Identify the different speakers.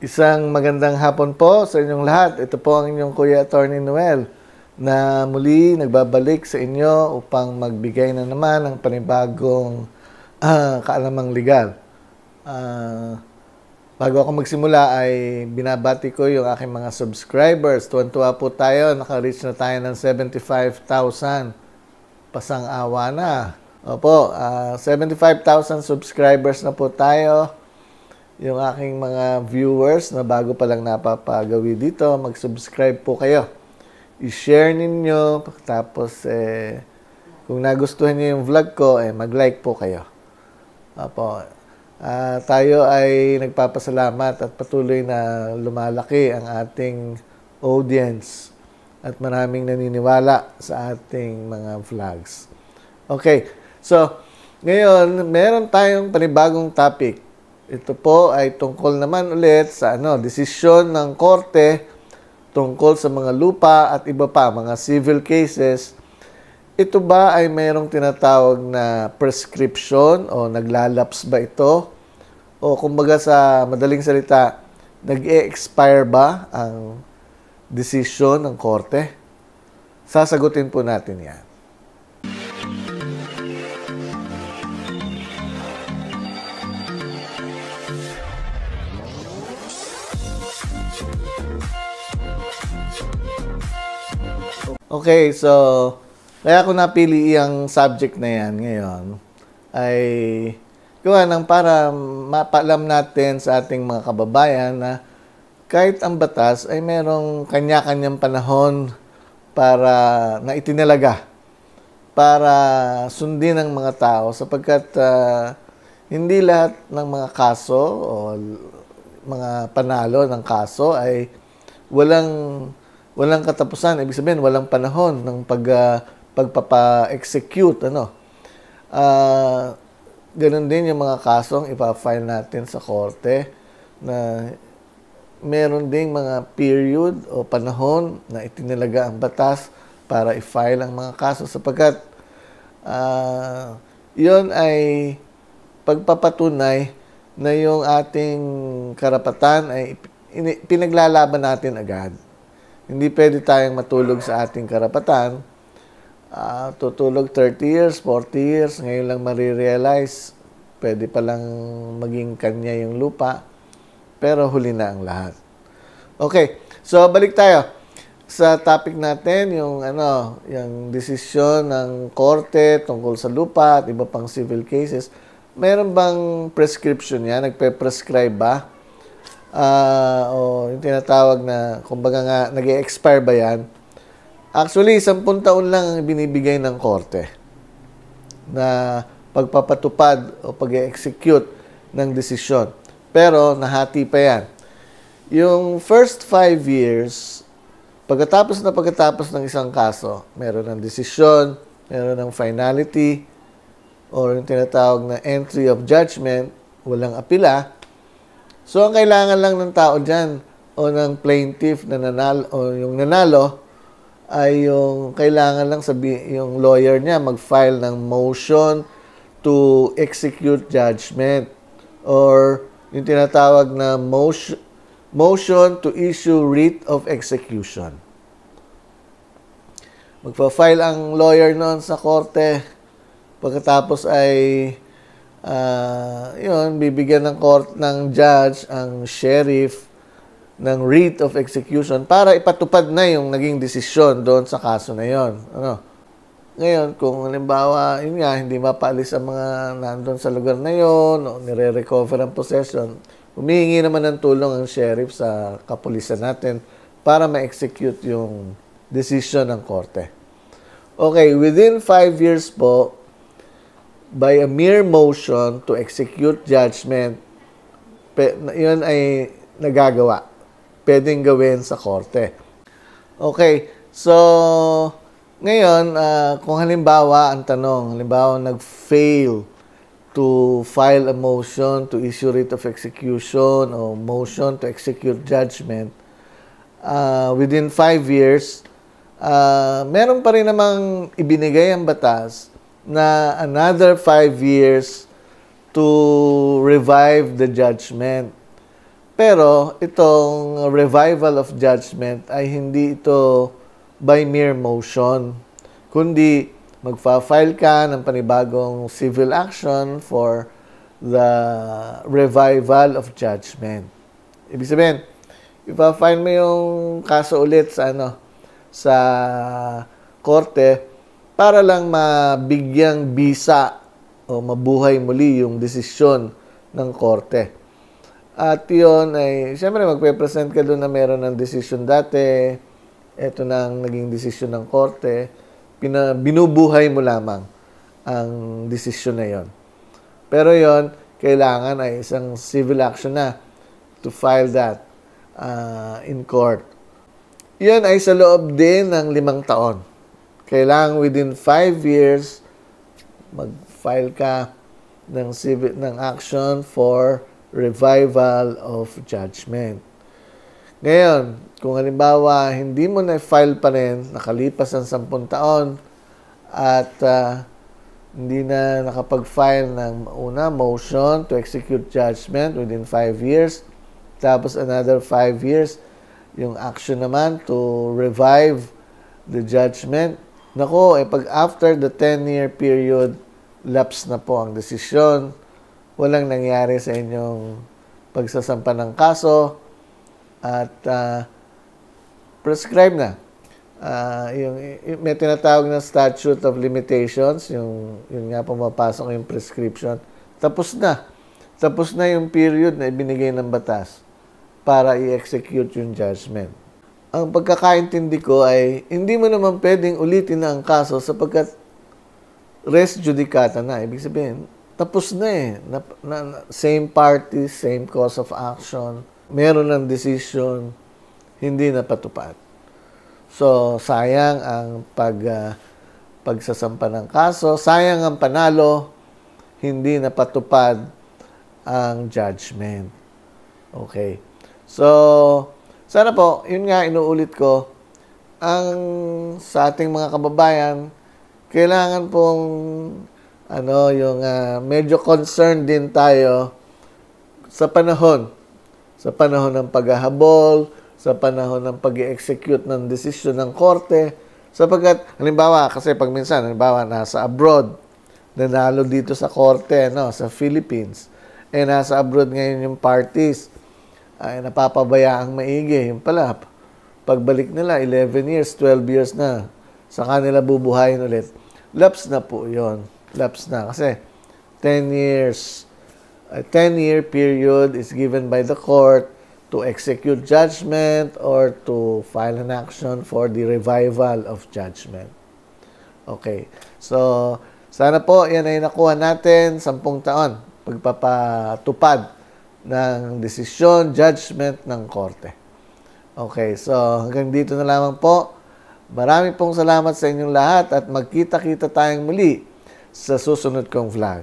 Speaker 1: Isang magandang hapon po sa inyong lahat. Ito po ang inyong Kuya Attorney Noel na muli nagbabalik sa inyo upang magbigay na naman ng panibagong kaalamang legal. Bago ako magsimula ay binabati ko yung aking mga subscribers. Tuwan-tuwa po tayo. Naka-reach na tayo ng 75,000. Pasang-awa na. Opo, 75,000 subscribers na po tayo. Yung aking mga viewers na bago pa lang napapagawi dito, mag-subscribe po kayo. I-share ninyo, tapos kung nagustuhan niyo yung vlog ko, mag-like po kayo. Opo. Tayo ay nagpapasalamat at patuloy na lumalaki ang ating audience at maraming naniniwala sa ating mga vlogs. Okay, so ngayon meron tayong panibagong topic. Ito po ay tungkol naman ulit sa desisyon ng korte tungkol sa mga lupa at iba pa, mga civil cases. Ito ba ay mayroong tinatawag na prescription o naglalaps ba ito? O kumbaga sa madaling salita, nag-e-expire ba ang desisyon ng korte? Sasagutin po natin yan. Okay, so kaya ako napili ang subject na yan ngayon ay gawa ng para mapaalam natin sa ating mga kababayan na kahit ang batas ay merong kanya-kanyang panahon para na itinalaga para sundin ng mga tao sapagkat hindi lahat ng mga kaso o mga panalo ng kaso ay walang katapusan. Ibig sabihin, walang panahon ng pagpapa-execute. Ganun din yung mga kasong ipa-file natin sa korte na meron ding mga period o panahon na itinalaga ang batas para i-file ang mga kaso sapagkat yun ay pagpapatunay na yung ating karapatan ay pinaglalaban natin agad. Hindi pwede tayong matulog sa ating karapatan. Tutulog 30 years, 40 years, ngayon lang marirealize, pwede palang maging kanya yung lupa, pero huli na ang lahat. Okay, so balik tayo sa topic natin, yung desisyon ng korte tungkol sa lupa at iba pang civil cases. Meron bang prescription yan? Nagpe-prescribe ba? O yung tinatawag na, kumbaga nga, nag-e-expire ba yan? Actually, 10 taon lang ang binibigay ng korte na pagpapatupad o pag-e-execute ng desisyon. Pero, nahati pa yan. Yung first 5 years, pagkatapos ng isang kaso, meron ng desisyon, meron ng finality, or yung tinatawag na entry of judgment, walang apila. So, ang kailangan lang ng tao dyan o ng plaintiff na nanalo o yung nanalo ay yung kailangan lang yung lawyer niya mag-file ng motion to execute judgment or yung tinatawag na motion to issue writ of execution. Magpa-file ang lawyer noon sa korte pagkatapos ay bibigyan ng judge ang sheriff ng writ of execution para ipatupad na yung naging desisyon doon sa kaso na yon. Ngayon, kung halimbawa, hindi mapaalis ang mga nandun sa lugar na yon o nire-recover ang possession, humihingi naman ng tulong ang sheriff sa kapulisan natin para ma-execute yung decision ng korte. Okay, within 5 years po, by a mere motion to execute judgment, yun ay nagagawa. Pwedeng gawin sa korte. Okay, so ngayon, kung halimbawa, ang tanong, nag-fail to file a motion to issue writ of execution o motion to execute judgment within 5 years, meron pa rin namang ibinigay ang batas na another 5 years to revive the judgment. Pero itong revival of judgment ay hindi ito by mere motion, kundi magfa-file ka ng panibagong civil action for the revival of judgment. Ibig sabihin, ipa-file mo yung kaso ulit sa sa korte para lang mabigyang bisa o mabuhay muli yung desisyon ng korte. At yun ay, siyempre magpe-present ka doon na meron ng desisyon dati, eto na ang naging desisyon ng korte, binubuhay mo lamang ang desisyon na yon. Pero yon kailangan ay isang civil action na to file that in court. Yan ay sa loob din ng 5 taon. Kailangan within 5 years, mag-file ka ng action for revival of judgment. Ngayon, kung halimbawa, hindi mo na-file pa rin, nakalipas ang 10 taon, at hindi na nakapag-file ng motion to execute judgment within 5 years, tapos another 5 years, yung action naman to revive the judgment. Nako, pag after the 10-year period, lapse na po ang desisyon, walang nangyari sa inyong pagsasampa ng kaso, at prescribe na. May tinatawag na statute of limitations, yun nga pumapasok yung prescription. Tapos na. Tapos na yung period na ibinigay ng batas para i-execute yung judgment. Ang pagkakaintindi ko ay hindi mo naman pwedeng ulitin na ang kaso sapagkat res judicata na. Ibig sabihin, tapos na same party, same cause of action, meron ng decision, hindi napatupad. So, sayang ang pagsasampa ng kaso, sayang ang panalo, hindi napatupad ang judgment. Okay. So, sana po, yun nga inuulit ko, sa ating mga kababayan, kailangan pong medyo concerned din tayo sa panahon ng paghahabol, sa panahon ng pag-execute ng desisyon ng korte, sapagkat halimbawa kasi pag minsan nasa abroad, nanalo dito sa korte sa Philippines, nasa abroad ngayon yung parties, ay napapabayaang maigi, yung pala pagbalik nila 11 years, 12 years na, sa kanila bubuhayin ulit. Lapse na po yon. Lapse na. Kasi 10-year period is given by the court to execute judgment or to file an action for the revival of judgment. Okay. So, sana po yan ay nakuha natin 10 taon pagpapatupad ng desisyon, judgment ng korte. Okay. So, hanggang dito na lamang po. Marami pong salamat sa inyong lahat at magkita-kita tayong muli sa susunod kong vlog.